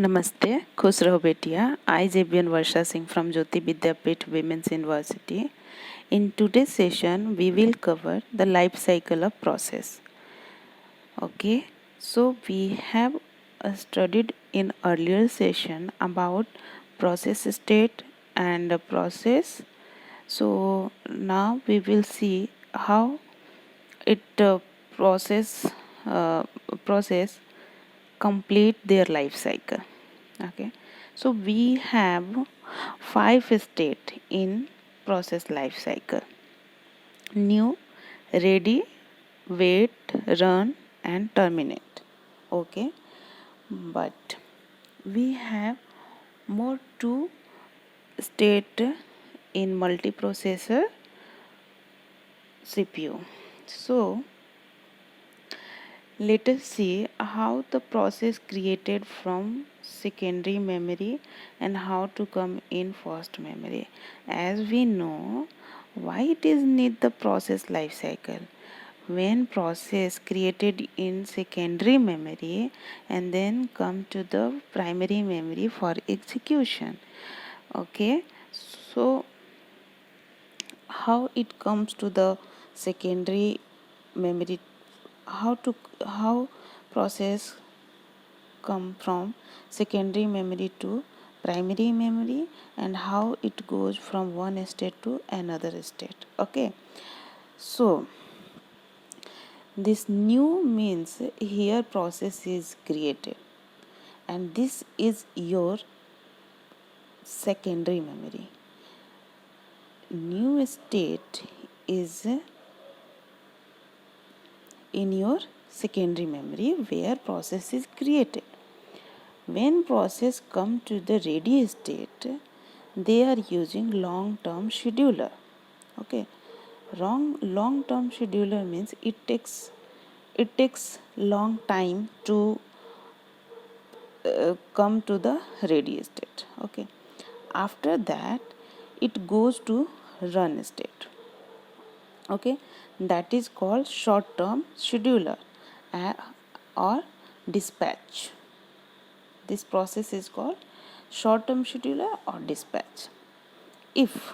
Namaste, खुश रहो बेटिया. I JBN Varsha Singh from Jyoti Vidyapeeth Women's University. In today's session, we will cover the life cycle of process. Okay, so we have studied in earlier session about process state and process. So now we will see how it process uh, process complete their life cycle. Okay, so we have 5 state in process life cycle: new, ready, wait, run, and terminate. Okay, but we have more two state in multiprocessor CPU. So let us see how the process created from secondary memory and how to come in first memory. As we know, why it is need the process life cycle. When process created in secondary memory and then come to the primary memory for execution. Okay, so how it comes to the secondary memory, how process come from secondary memory to primary memory, and how it goes from one state to another state. Okay, so this new means here process is created, and this is your secondary memory. New state is in your secondary memory where process is created. When process come to the ready state, they are using long-term scheduler. Okay, long-term scheduler means it takes long time to come to the ready state. Okay, after that it goes to run state. Okay, that is called short term scheduler or dispatch. This process is called short term scheduler or dispatch. If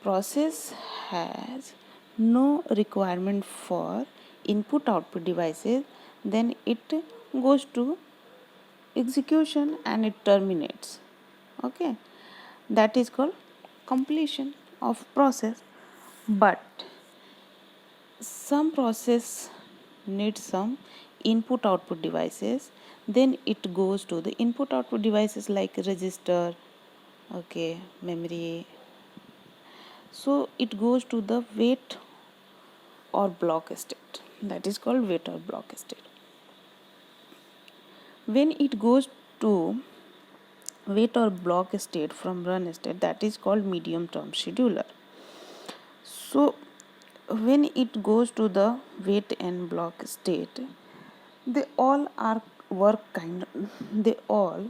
process has no requirement for input output devices, then it goes to execution and it terminates. Okay, that is called completion of process. But some process needs some input output devices, then it goes to the input output devices like register, okay, memory. So it goes to the wait or block state, that is called wait or block state. When it goes to wait or block state from run state, that is called medium term scheduler. So when it goes to the wait and block state, they all are work kind, they all,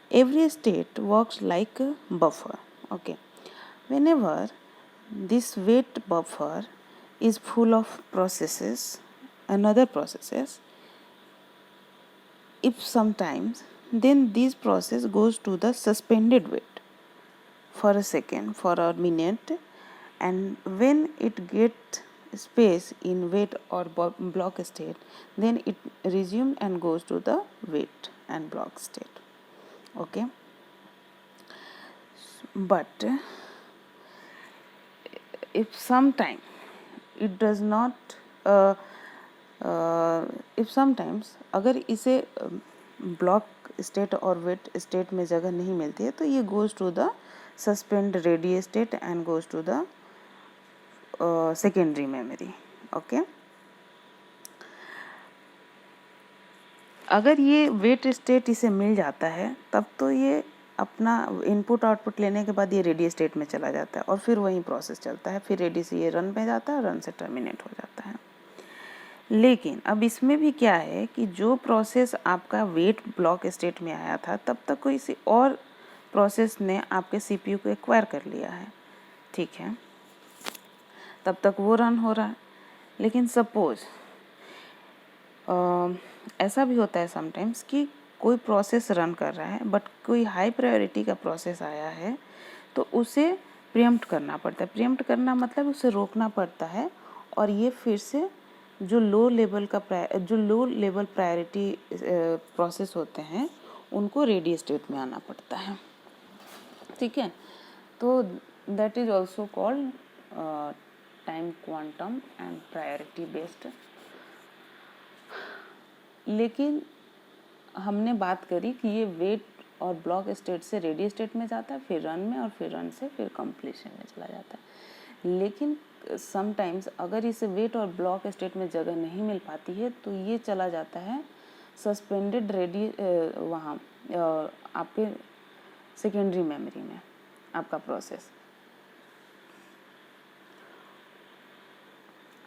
every state works like a buffer. Okay, whenever this wait buffer is full of processes, another processes, if sometimes, then this process goes to the suspended wait for a second, for a minute, and when it get space in wait or block state, then it resumes and goes to the wait and block state. Okay, but if sometime it does not if sometimes अगर इसे block state और wait state में जगह नहीं मिलती है, तो ये goes to the suspend ready state and goes to the secondary memory. Okay, अगर ये वेट स्टेट इसे मिल जाता है, तब तो ये अपना इनपुट आउटपुट लेने के बाद ये रेडी स्टेट में चला जाता है और फिर वही प्रोसेस चलता है. फिर रेडी से ये रन पे जाता है, रन से टर्मिनेट हो जाता है. लेकिन अब इसमें भी क्या है कि जो प्रोसेस आपका वेट ब्लॉक स्टेट में आया था, तब तक कोई सी और प्रोसेस ने आपके सीपीयू को एक्वायर कर लिया है. ठीक है, तब तक वो रन हो रहा है. लेकिन सपोज ऐसा भी होता है समटाइम्स कि कोई प्रोसेस रन कर रहा है बट कोई हाई प्रायोरिटी का प्रोसेस आया है तो उसे प्रीएम्प्ट करना पड़ता है। प्रीएम्प्ट करना मतलब उसे रोकना पड़ता है और ये फिर से जो लो लेवल प्रायोरिटी प्रोसेस होते हैं उनको रेडी स्टेट में आना पड़ता है। ठीक है, तो that is also called time quantum and priority based. लेकिन हमने बात करी कि ये वेट और ब्लॉक स्टेट से रेडी स्टेट में जाता है, फिर रन में, और फिर रन से फिर कंप्लीशन में चला जाता है। लेकिन समटाइम्स अगर इसे वेट और ब्लॉक स्टेट में जगह नहीं मिल पाती है तो ये चला जाता है सस्पेंडेड रेडी वहाँ आपके सेकेंडरी मेमोरी में आपका प्रोसेस।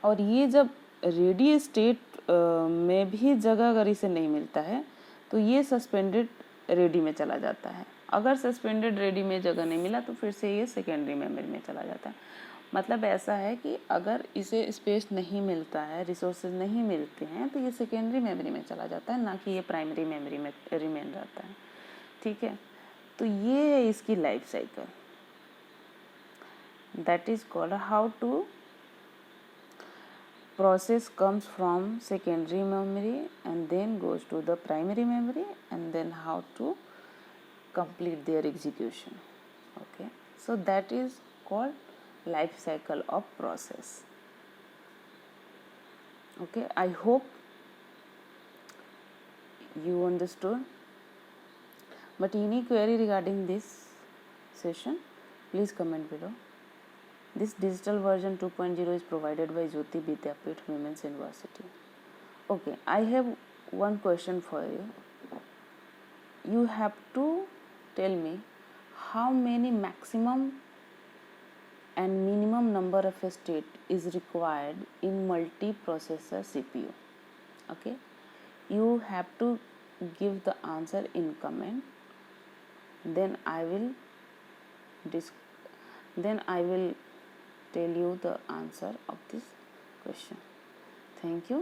और ये जब रेडी स्टेट में भी जगह अगर इसे नहीं मिलता है तो ये सस्पेंडेड रेडी में चला जाता है। अगर सस्पेंडेड रेडी में जगह नहीं मिला तो फिर से ये सेकेंडरी मेमोरी में चला जाता है। मतलब ऐसा है कि अगर इसे स्पेस नहीं मिलता है, रिसोर्सेज नहीं मिलते हैं, तो ये सेकेंडरी मेमोरी में चला जाता है, ना कि ये प्राइमरी मेमोरी में रिमेन रहता है। ठीक है, तो ये है इसकी life cycle. That is called how to process comes from secondary memory and then goes to the primary memory and then how to complete their execution. Okay, so that is called life cycle of process. Okay, I hope you understood, but any query regarding this session, please comment below. This digital version 2.0 is provided by Jyoti Vidyapeeth Women's University. Okay, I have one question for you. You have to tell me how many maximum and minimum number of state is required in multiprocessor CPU. Okay, you have to give the answer in comment. Then I will tell you the answer of this question. Thank you.